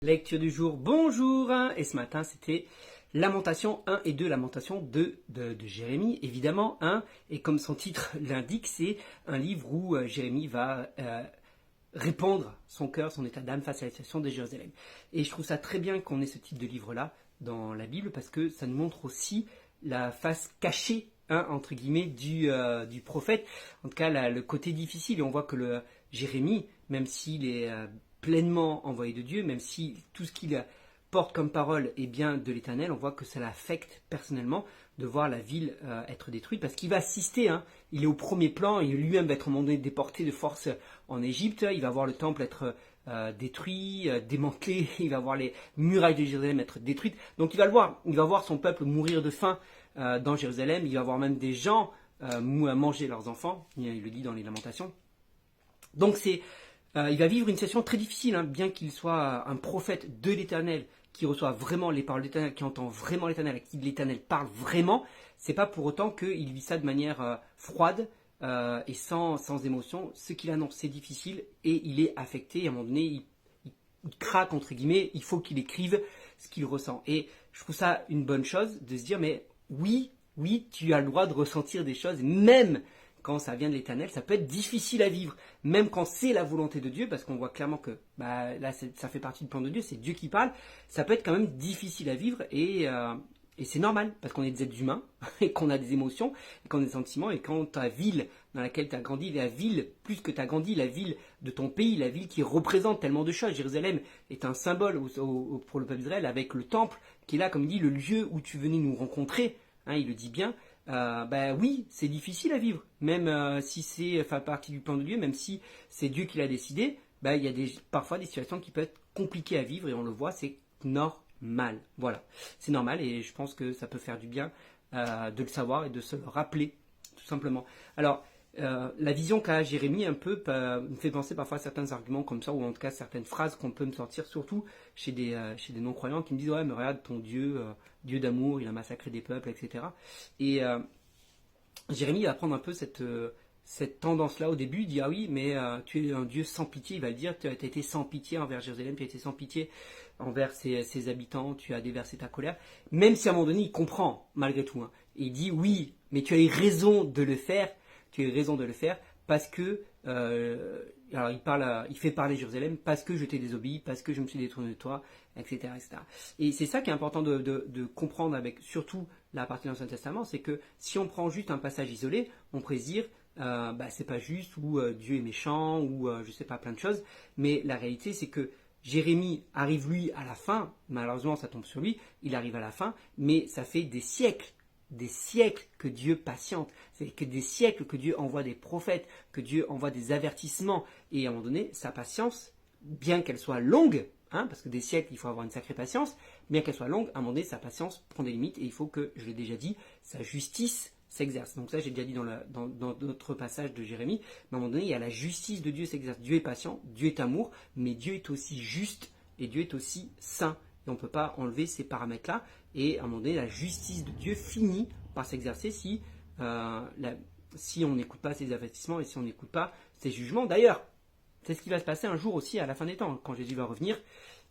Lecture du jour, bonjour. Et ce matin, c'était Lamentation 1 et 2, Lamentation de Jérémie, évidemment. Et comme son titre l'indique, c'est un livre où Jérémie va répandre son cœur, son état d'âme face à la situation de Jérusalem. Et je trouve ça très bien qu'on ait ce type de livre-là dans la Bible, parce que ça nous montre aussi la face cachée, entre guillemets, du prophète. En tout cas, le côté difficile. Et on voit que Jérémie, même s'il est pleinement envoyé de Dieu, même si tout ce qu'il porte comme parole est bien de l'Éternel, on voit que ça l'affecte personnellement de voir la ville être détruite, parce qu'il va assister, il est au premier plan, et lui-même va être à un moment donné déporté de force en Égypte, il va voir le temple être détruit, démantelé, il va voir les murailles de Jérusalem être détruites, donc il va voir son peuple mourir de faim dans Jérusalem, il va voir même des gens manger leurs enfants, il le dit dans les Lamentations. Donc il va vivre une situation très difficile, bien qu'il soit un prophète de l'Éternel, qui reçoit vraiment les paroles de l'Éternel, qui entend vraiment l'Éternel, à qui l'Éternel parle vraiment. C'est pas pour autant qu'il vit ça de manière froide et sans émotion. Ce qu'il annonce, c'est difficile et il est affecté. Et à un moment donné, il craque, entre guillemets. Il faut qu'il écrive ce qu'il ressent. Et je trouve ça une bonne chose de se dire, mais oui, tu as le droit de ressentir des choses, même quand ça vient de l'Éternel, ça peut être difficile à vivre, même quand c'est la volonté de Dieu, parce qu'on voit clairement que là, ça fait partie du plan de Dieu, c'est Dieu qui parle, ça peut être quand même difficile à vivre, et c'est normal, parce qu'on est des êtres humains, et qu'on a des émotions, et qu'on a des sentiments, et quand ta ville dans laquelle tu as grandi, la ville, plus que tu as grandi, la ville de ton pays, la ville qui représente tellement de choses, Jérusalem est un symbole pour le peuple d'Israël, avec le temple, qui est là, comme il dit, le lieu où tu venais nous rencontrer, il le dit bien. Oui, c'est difficile à vivre, même si c'est partie du plan de Dieu, même si c'est Dieu qui l'a décidé, il y a parfois des situations qui peuvent être compliquées à vivre et on le voit, c'est normal. Voilà, c'est normal et je pense que ça peut faire du bien de le savoir et de se le rappeler, tout simplement. Alors, la vision qu'a Jérémie un peu me fait penser parfois à certains arguments comme ça, ou en tout cas certaines phrases qu'on peut me sortir, surtout chez des non-croyants qui me disent « Ouais, mais regarde, ton Dieu, Dieu d'amour, il a massacré des peuples, etc. » Et Jérémie va prendre un peu cette tendance-là au début, il dit « Ah oui, mais tu es un Dieu sans pitié », il va le dire, tu as été sans pitié envers Jérusalem, tu as été sans pitié envers ses habitants, tu as déversé ta colère, même si à un moment donné il comprend malgré tout. Il dit « Oui, mais tu as eu raison de le faire », tu as raison de le faire parce que, alors il fait parler Jérusalem parce que je t'ai désobéi, parce que je me suis détourné de toi, etc. etc. Et c'est ça qui est important de comprendre avec surtout la partie de l'Ancien Testament, c'est que si on prend juste un passage isolé, on pourrait se dire c'est pas juste, ou Dieu est méchant, ou je sais pas, plein de choses, mais la réalité c'est que Jérémie arrive lui à la fin, malheureusement ça tombe sur lui, il arrive à la fin, mais ça fait des siècles que Dieu patiente, c'est que des siècles que Dieu envoie des prophètes, que Dieu envoie des avertissements, et à un moment donné, sa patience, bien qu'elle soit longue, parce que des siècles, il faut avoir une sacrée patience, bien qu'elle soit longue, à un moment donné, sa patience prend des limites, et il faut que, je l'ai déjà dit, sa justice s'exerce. Donc ça, j'ai déjà dit dans notre passage de Jérémie, mais à un moment donné, il y a la justice de Dieu s'exerce. Dieu est patient, Dieu est amour, mais Dieu est aussi juste, et Dieu est aussi saint. Et on ne peut pas enlever ces paramètres-là. Et à un moment donné, la justice de Dieu finit par s'exercer si on n'écoute pas ses avertissements et si on n'écoute pas ses jugements. D'ailleurs, c'est ce qui va se passer un jour aussi à la fin des temps. Quand Jésus va revenir,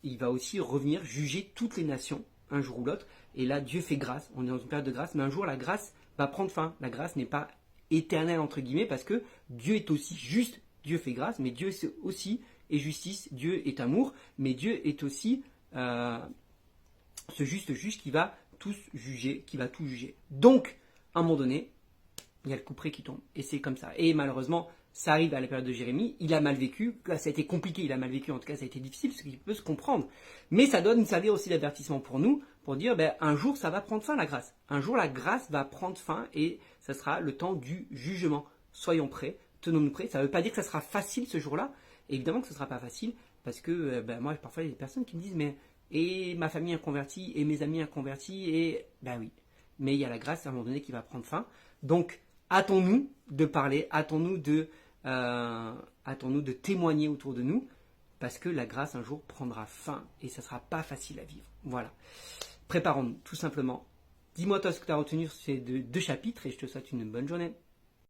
il va aussi revenir juger toutes les nations, un jour ou l'autre. Et là, Dieu fait grâce. On est dans une période de grâce, mais un jour, la grâce va prendre fin. La grâce n'est pas éternelle, entre guillemets, parce que Dieu est aussi juste. Dieu fait grâce, mais Dieu aussi est justice. Dieu est amour, mais Dieu est aussi ce juste juge qui va tous juger, qui va tout juger. Donc, à un moment donné, il y a le couperet qui tombe. Et c'est comme ça. Et malheureusement, ça arrive à la période de Jérémie. Il a mal vécu. Là, ça a été compliqué. Il a mal vécu. En tout cas, ça a été difficile, parce qu'il peut se comprendre. Mais ça doit nous servir aussi d'avertissement pour nous, pour dire, un jour, ça va prendre fin, la grâce. Un jour, la grâce va prendre fin et ça sera le temps du jugement. Soyons prêts. Tenons-nous prêts. Ça ne veut pas dire que ça sera facile ce jour-là. Évidemment que ce ne sera pas facile, parce que moi, parfois, il y a des personnes qui me disent, mais et ma famille a converti, et mes amis a converti, et oui. Mais il y a la grâce à un moment donné qui va prendre fin. Donc, hâtons-nous de parler, hâtons-nous de témoigner autour de nous, parce que la grâce un jour prendra fin, et ça ne sera pas facile à vivre. Voilà. Préparons-nous, tout simplement. Dis-moi toi ce que tu as retenu sur ces deux chapitres, et je te souhaite une bonne journée.